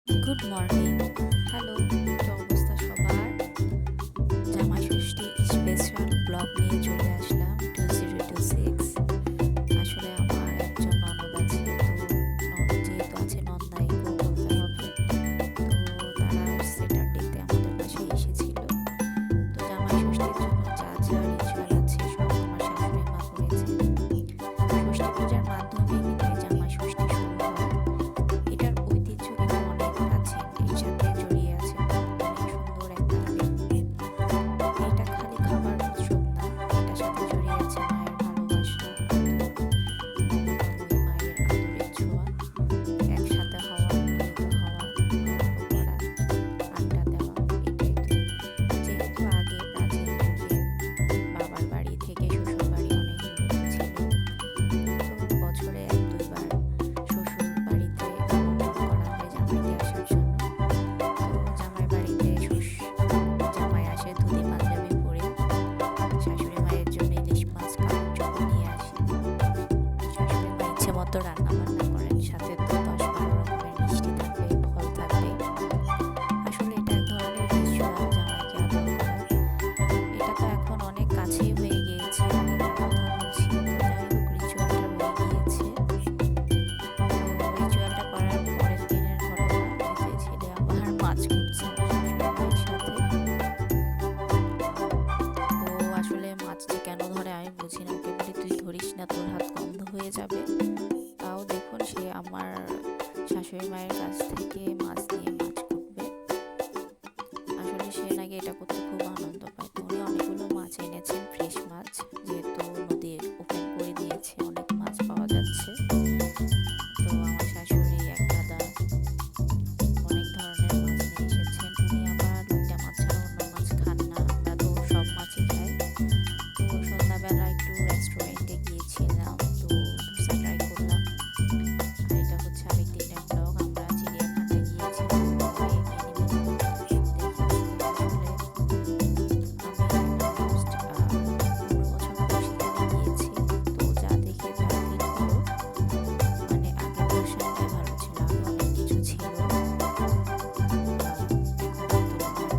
Good morning. Hello, কি অবস্থা সবার? জামাই ষষ্ঠী স্পেশাল ব্লগ নিয়ে চলে আসলাম 2026। আসলে আমার একজন ননদ আছে, তো ননদ যেহেতু আছে নন্দাইকেও বলতে হবে। তো তারা স্যাটারডেতে আমাদের বাসায় এসেছিল। তো জামাই ষষ্ঠীর জন্য যা যা রিচুয়াল আছে সব আমার শাশুড়ি মা করেছে। ষষ্ঠী পূজার মাধ্যমে কিন্তু এই জামাই ষষ্ঠী শুরু হয়। এটার ঐতিহ্য কিন্তু অনেক প্রাচীন, এর সাথে জড়িয়ে আছে অনেক সুন্দর একটা আবেগ। এটা খালি খাবার উৎসব না, এটার সাথে জড়িয়ে আছে মায়ের ভালোবাসা, আদর, মমতাময়ী মায়ের আদরের ছোঁয়া, একসাথে হওয়া, মিলিত হওয়া, গল্প করা, আড্ডা দেওয়া। এটাই তো। যেহেতু আগে প্রাচীন যুগে বাবার বাড়ি থেকে শ্বশুর বাড়ি অনেক দূরত্ব ছিল, তো বছরে এক দুইবার শ্বশুর বাড়িতে আমন্ত্রণ করা হয় জামাইকে আসার জন্য। তো জামাই বাড়িতে জামাই আসে ধুতি পাঞ্জাবি পরে, শাশুড়ি মায়ের জন্য ইলিশ মাছ খাওয়ার জন্য নিয়ে আসে। শাশুড়ি মা ইচ্ছে মতো রান্না বান্না করেন, সাথে তো 10-12 রকমের মিষ্টি থাকবে, ফল থাকবে। আসলে এটা এক ধরনের রিচুয়াল জামাইকে আদর করা। এটা তো এখন অনেক কাছেই হয়ে গিয়েছে, আগেকার কথা বলছি। তো যাই হোক, রিচুয়ালটা রয়ে গিয়েছে। তো রিচুয়ালটা করার পরের দিনের ঘটনা, এই যে ছেলে আবার মাছ খুঁজছে আমার শাশুড়ি মায়ের সাথে। ও আসলে মাছ যে কেন ধরে আমি বুঝি না, ওকে বলি তুই ধরিস না, তোর হাত গন্ধ হয়ে যাবে। তাও দেখুন সে আমার শাশুড়ি মায়ের কাছ থেকে মাছ নিয়ে মাছ কুটবে। আসলে সে নাকি এটা করতে খুব আনন্দ পায়। তো উনি অনেকগুলো মাছ এনেছেন, ফ্রেশ মাছ, যেহেতু নদী ওপেন করে দিয়েছে, অনেক মাছ পাওয়া যাচ্ছে। তো আমার শাশুড়ি এক দাদা অনেক ধরনের মাছ নিয়ে এসেছেন। উনি আবার লোটে মাছ ছাড়া অন্য মাছ খান না, আমরা তো সব মাছই খাই। তো সন্ধ্যাবেলা একটু রেস্টুরেন্টে গিয়েছিলাম, তো ধোসা ট্রাই করলাম। আর এটা হচ্ছে আরেক দিনের ব্লগ। আমরা চিড়িয়াখানায় গিয়েছিলাম, অনেক অ্যানিমেল দেখেছি। আসলে আমি অলমোস্ট 15 বছর পর সেখানে গিয়েছি। তো যা দেখে যা ফিল হলো, মানে আগের ভার্সনটাই ভালো ছিল, আরো অনেক কিছু ছিল এখনের তুলনায়।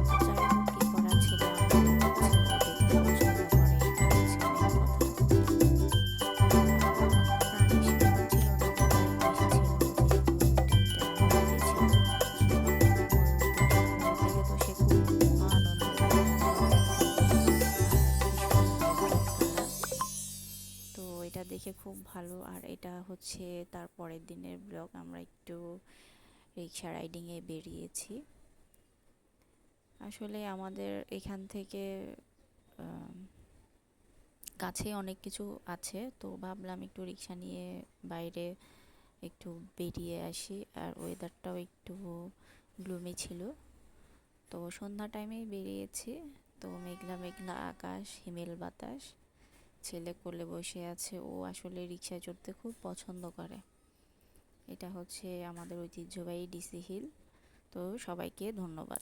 তো যাই হোক, কি করা, ছেলে আনন্দ পাচ্ছে, ও দেখতে পছন্দ করে, এটা হচ্ছে মেন কথা। আর প্রাণী সেরকম ছিল না, সবাই এসেছিল যেহেতু 3টা হলিডে ছিল। ময়ূর দেখে তো সে খুব মহা আনন্দ পেল, অনেক সুন্দর আর ভীষণ ভাইব্রেন্ট কালার। তো এটা দেখে খুব ভালো। আর এটা হচ্ছে তার পরের দিনের ব্লগ। আমরা একটু রিক্সা রাইডিংয়ে বেরিয়েছি। আসলে আমাদের এখান থেকে আম, কাছে অনেক কিছু আছে, তো ভাবলাম একটু রিক্সা নিয়ে বাইরে একটু বেরিয়ে আসি। আর ওয়েদারটাও একটু গ্লুমি ছিল, তো সন্ধ্যা টাইমেই বেরিয়েছি। তো মেঘলা মেঘলা আকাশ, হিমেল বাতাস, ছেলে কোলে বসে আছে। ও আসলে রিক্সায় চড়তে খুব পছন্দ করে। এটা হচ্ছে আমাদের ঐতিহ্যবাহী ডিসি হিল। তো সবাইকে ধন্যবাদ।